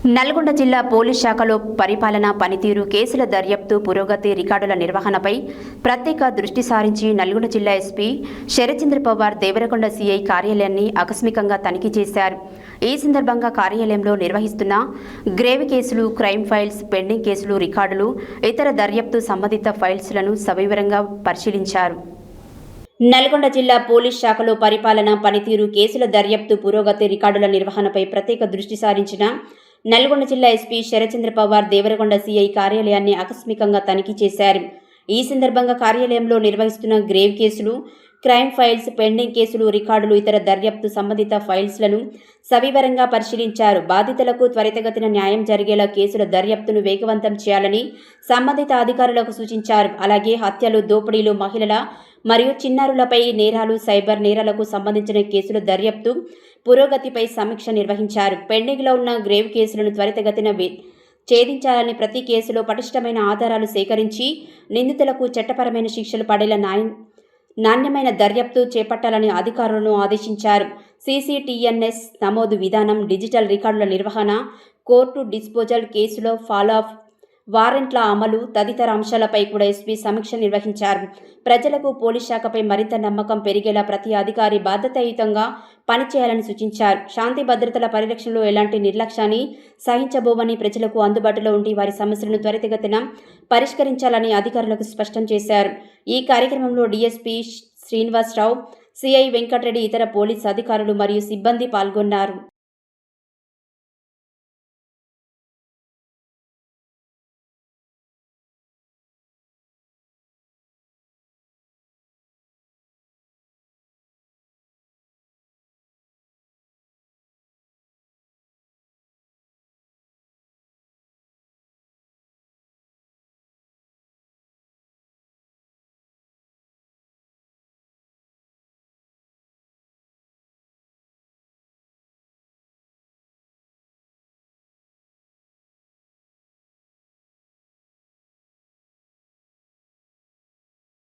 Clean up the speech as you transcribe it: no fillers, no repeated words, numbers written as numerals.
నల్గొండ జిల్లా పోలీస్ శాఖలో పరిపాలన పనితీరు, కేసుల దర్యాప్తు పురోగతి, రికార్డుల నిర్వహణపై ప్రత్యేక దృష్టి సారించి నల్గొండ జిల్లా ఎస్పీ శరత్చంద్ర పవార్ దేవరకొండ సీఐ కార్యాలయాన్ని ఆకస్మికంగా తనిఖీ చేశారు. ఈ సందర్భంగా కార్యాలయంలో నిర్వహిస్తున్న గ్రేవ్ కేసులు, క్రైమ్ ఫైల్స్, పెండింగ్ కేసులు, రికార్డులు, ఇతర దర్యాప్తు సంబంధిత ఫైల్స్లను సవివరంగా పరిశీలించారు. నల్గొండ జిల్లా పోలీస్ శాఖలో పరిపాలన పనితీరు, కేసుల దర్యాప్తు పురోగతి, రికార్డుల నిర్వహణపై ప్రత్యేక దృష్టి సారించిన నల్గొండ జిల్లా ఎస్పీ శరత్చంద్ర పవార్ దేవరకొండ సీఐ కార్యాలయాన్ని ఆకస్మికంగా తనిఖీ చేశారు. ఈ సందర్భంగా కార్యాలయంలో నిర్వహిస్తున్న గ్రేవ్ కేసులు, క్రైమ్ ఫైల్స్, పెండింగ్ కేసులు, రికార్డులు, ఇతర దర్యాప్తు సంబంధిత ఫైల్స్లను సవివరంగా పరిశీలించారు. బాధితులకు త్వరితగతిన న్యాయం జరిగేలా కేసుల దర్యాప్తును వేగవంతం చేయాలని సంబంధిత అధికారులకు సూచించారు. అలాగే హత్యలు, దోపిడీలు, మహిళల మరియు చిన్నారులపై నేరాలు, సైబర్ నేరాలకు సంబంధించిన కేసుల దర్యాప్తు పురోగతిపై సమీక్ష నిర్వహించారు. పెండింగ్లో ఉన్న గ్రేవ్ కేసులను త్వరితగతిన ఛేదించాలని, ప్రతి కేసులో పటిష్టమైన ఆధారాలు సేకరించి నిందితులకు చట్టపరమైన శిక్షలు పడేలా నాణ్యమైన దర్యాప్తు చేపట్టాలని అధికారులను ఆదేశించారు. సీసీటీఎన్ఎస్ నమోదు విధానం, డిజిటల్ రికార్డుల నిర్వహణ, కోర్టు డిస్పోజల్, కేసులో ఫాలోఅప్, వారెంట్ల అమలు తదితర అంశాలపై కూడా ఎస్పీ సమీక్ష నిర్వహించారు. ప్రజలకు పోలీస్ శాఖపై మరింత నమ్మకం పెరిగేలా ప్రతి అధికారి బాధ్యతాయుతంగా పనిచేయాలని సూచించారు. శాంతి భద్రతల పరిరక్షణలో ఎలాంటి నిర్లక్ష్యాన్ని సహించబోవని, ప్రజలకు అందుబాటులో ఉండి వారి సమస్యలను త్వరితగతిన పరిష్కరించాలని అధికారులకు స్పష్టం చేశారు. ఈ కార్యక్రమంలో డీఎస్పీ శ్రీనివాసరావు, సిఐ వెంకటరెడ్డి, ఇతర పోలీస్ అధికారులు మరియు సిబ్బంది పాల్గొన్నారు.